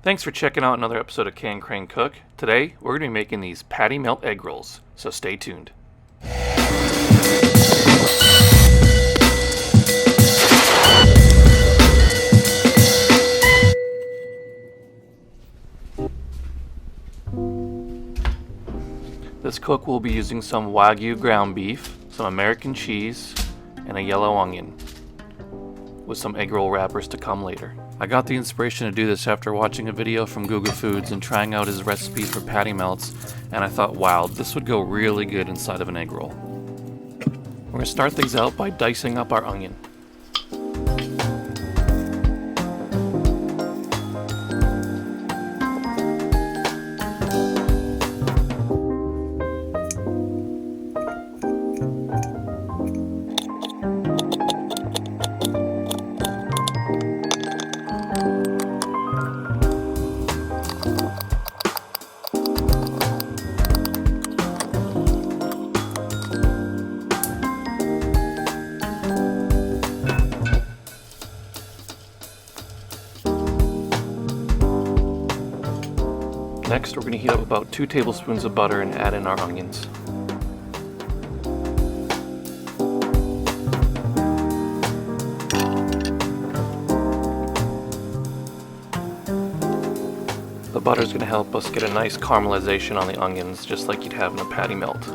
Thanks for checking out another episode of Can Crane Cook. Today, we're going to be making these patty melt egg rolls, so stay tuned. This cook will be using some Wagyu ground beef, some American cheese, and a yellow onion, with some egg roll wrappers to come later. I got the inspiration to do this after watching a video from Google Foods and trying out his recipe for patty melts, and I thought, wow, this would go really good inside of an egg roll. We're going to start things out by dicing up our onion. Next, we're going to heat up about 2 tablespoons of butter and add in our onions. The butter is going to help us get a nice caramelization on the onions, just like you'd have in a patty melt. So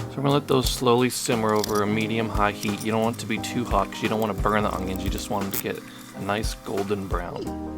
we're going to let those slowly simmer over a medium-high heat. You don't want it to be too hot because you don't want to burn the onions, you just want them to get a nice golden brown.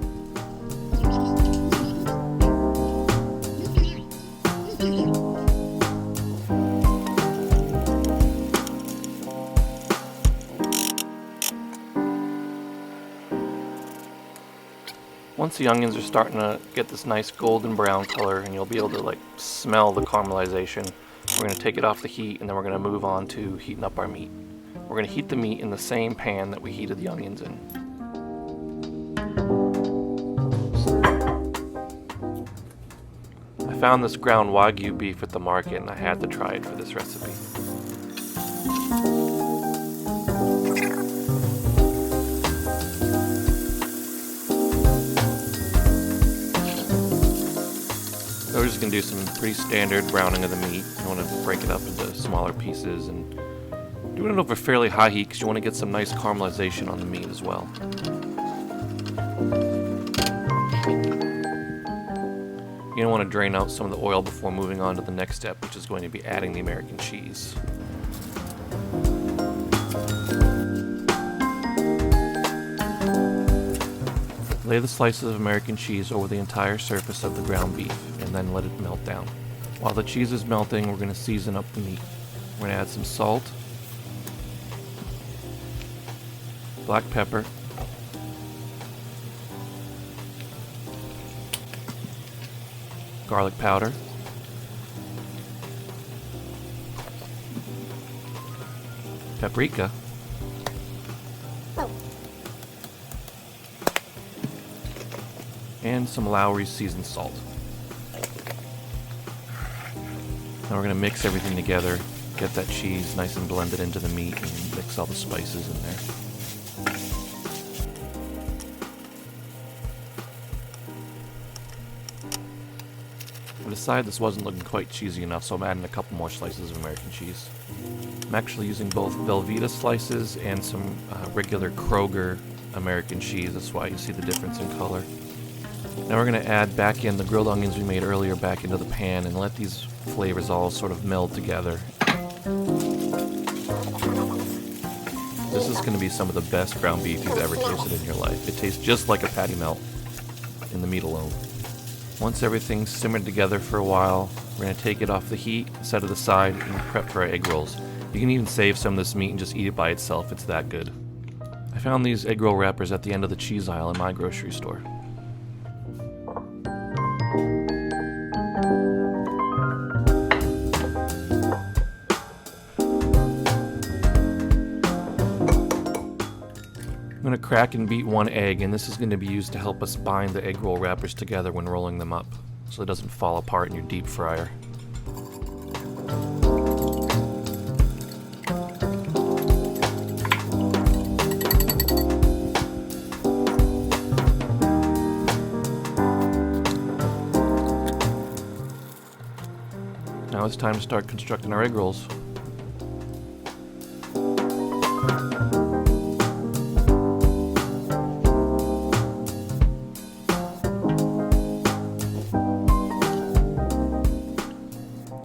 Once the onions are starting to get this nice golden brown color and you'll be able to smell the caramelization, we're going to take it off the heat and then we're going to move on to heating up our meat. We're going to heat the meat in the same pan that we heated the onions in. I found this ground Wagyu beef at the market and I had to try it for this recipe. So we're just going to do some pretty standard browning of the meat. You want to break it up into smaller pieces and doing it over fairly high heat because you want to get some nice caramelization on the meat as well. You're going to want to drain out some of the oil before moving on to the next step, which is going to be adding the American cheese. Lay the slices of American cheese over the entire surface of the ground beef and then let it melt down. While the cheese is melting, we're going to season up the meat. We're going to add some salt, black pepper, garlic powder, paprika, and some Lowry's seasoned salt. Now we're going to mix everything together, get that cheese nice and blended into the meat, and mix all the spices in there. I decided this wasn't looking quite cheesy enough, so I'm adding a couple more slices of American cheese. I'm actually using both Velveeta slices and some regular Kroger American cheese. That's why you see the difference in color. Now we're going to add back in the grilled onions we made earlier back into the pan and let these flavors all sort of meld together. This is going to be some of the best ground beef you've ever tasted in your life. It tastes just like a patty melt in the meat alone. Once everything's simmered together for a while, we're going to take it off the heat, set it aside, and prep for our egg rolls. You can even save some of this meat and just eat it by itself. It's that good. I found these egg roll wrappers at the end of the cheese aisle in my grocery store. I'm going to crack and beat 1 egg, and this is going to be used to help us bind the egg roll wrappers together when rolling them up, so it doesn't fall apart in your deep fryer. Now it's time to start constructing our egg rolls.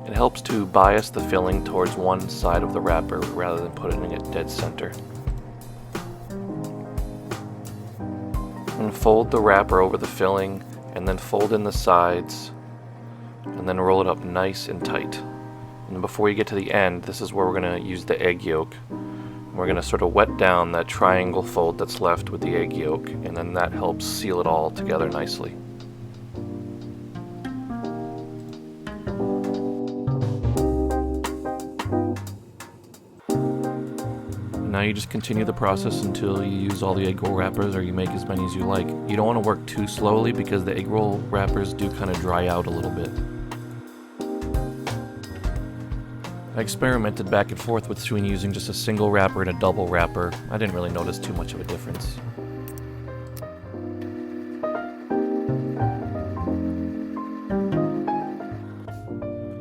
It helps to bias the filling towards one side of the wrapper rather than putting it dead center. And fold the wrapper over the filling, and then fold in the sides, and then roll it up nice and tight. And before you get to the end, this is where we're going to use the egg yolk. We're going to sort of wet down that triangle fold that's left with the egg yolk, and then that helps seal it all together nicely. Now you just continue the process until you use all the egg roll wrappers, or you make as many as you like. You don't want to work too slowly because the egg roll wrappers do kind of dry out a little bit. I experimented back and forth between using just a single wrapper and a double wrapper. I didn't really notice too much of a difference.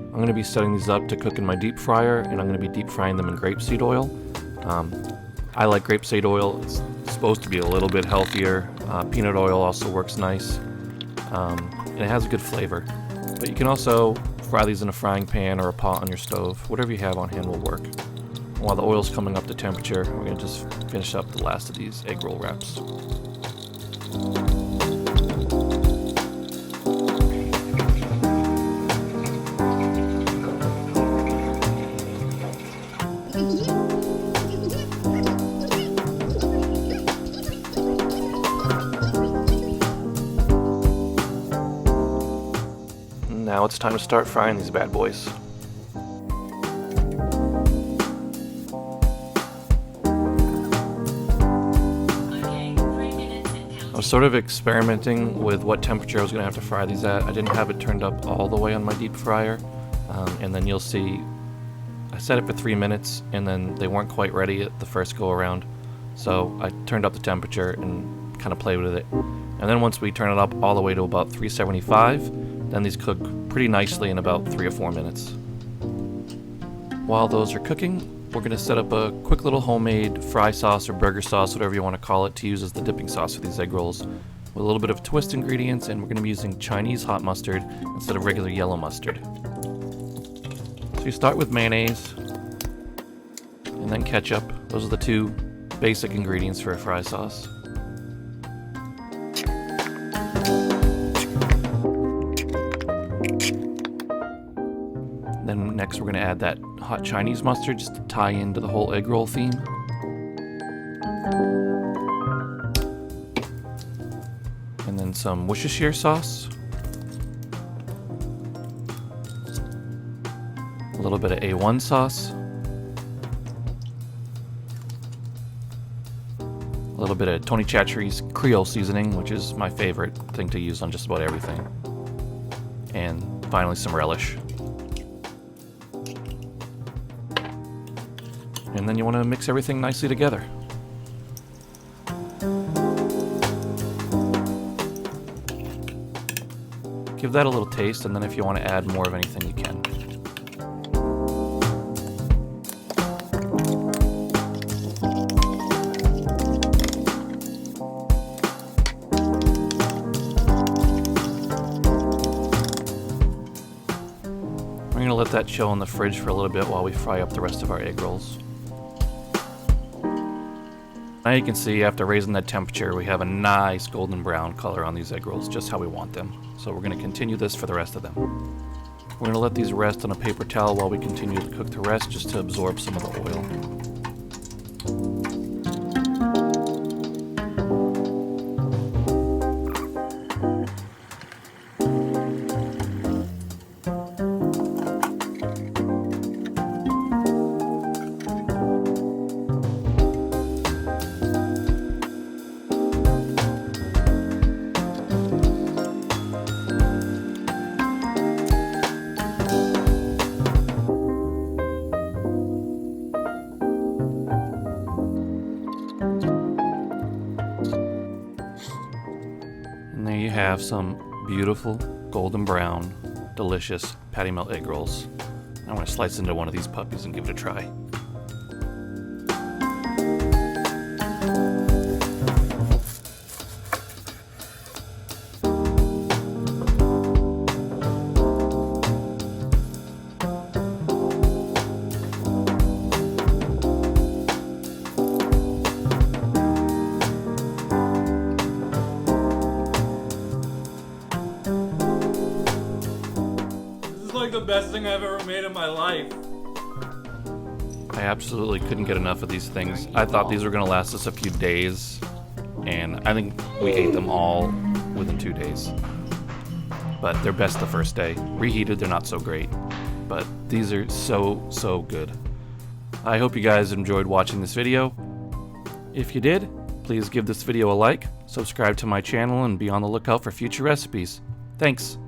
I'm going to be setting these up to cook in my deep fryer, and I'm going to be deep frying them in grapeseed oil. I like grapeseed oil. It's supposed to be a little bit healthier. Peanut oil also works nice, and it has a good flavor. But you can also fry these in a frying pan or a pot on your stove. Whatever you have on hand will work. While the oil's coming up to temperature, we're going to just finish up the last of these egg roll wraps. Now it's time to start frying these bad boys. I was sort of experimenting with what temperature I was going to have to fry these at. I didn't have it turned up all the way on my deep fryer, and then you'll see I set it for 3 minutes, and then they weren't quite ready at the first go around, so I turned up the temperature and kind of played with it. And then once we turn it up all the way to about 375, then these cook pretty nicely in about 3 or 4 minutes. While those are cooking, we're going to set up a quick little homemade fry sauce or burger sauce, whatever you want to call it, to use as the dipping sauce for these egg rolls, with a little bit of twist ingredients, and we're going to be using Chinese hot mustard instead of regular yellow mustard. So you start with mayonnaise and then ketchup. Those are the two basic ingredients for a fry sauce. Then next we're going to add that hot Chinese mustard just to tie into the whole egg roll theme. And then some Worcestershire sauce. A little bit of A1 sauce. A little bit of Tony Chachere's Creole seasoning, which is my favorite thing to use on just about everything. And finally some relish. And then you want to mix everything nicely together. Give that a little taste, and then if you want to add more of anything, you can. We're going to let that chill in the fridge for a little bit while we fry up the rest of our egg rolls. Now you can see after raising that temperature, we have a nice golden brown color on these egg rolls, just how we want them. So we're going to continue this for the rest of them. We're going to let these rest on a paper towel while we continue to cook the rest, just to absorb some of the oil. And there you have some beautiful golden brown, delicious patty melt egg rolls. I'm gonna slice into one of these puppies and give it a try. Like the best thing I've ever made in my life. I absolutely couldn't get enough of these things. I thought these were gonna last us a few days, and I think we ate them all within 2 days. But they're best the first day. Reheated, they're not so great. But these are so good. I hope you guys enjoyed watching this video. If you did, please give this video a like, subscribe to my channel, and be on the lookout for future recipes. Thanks.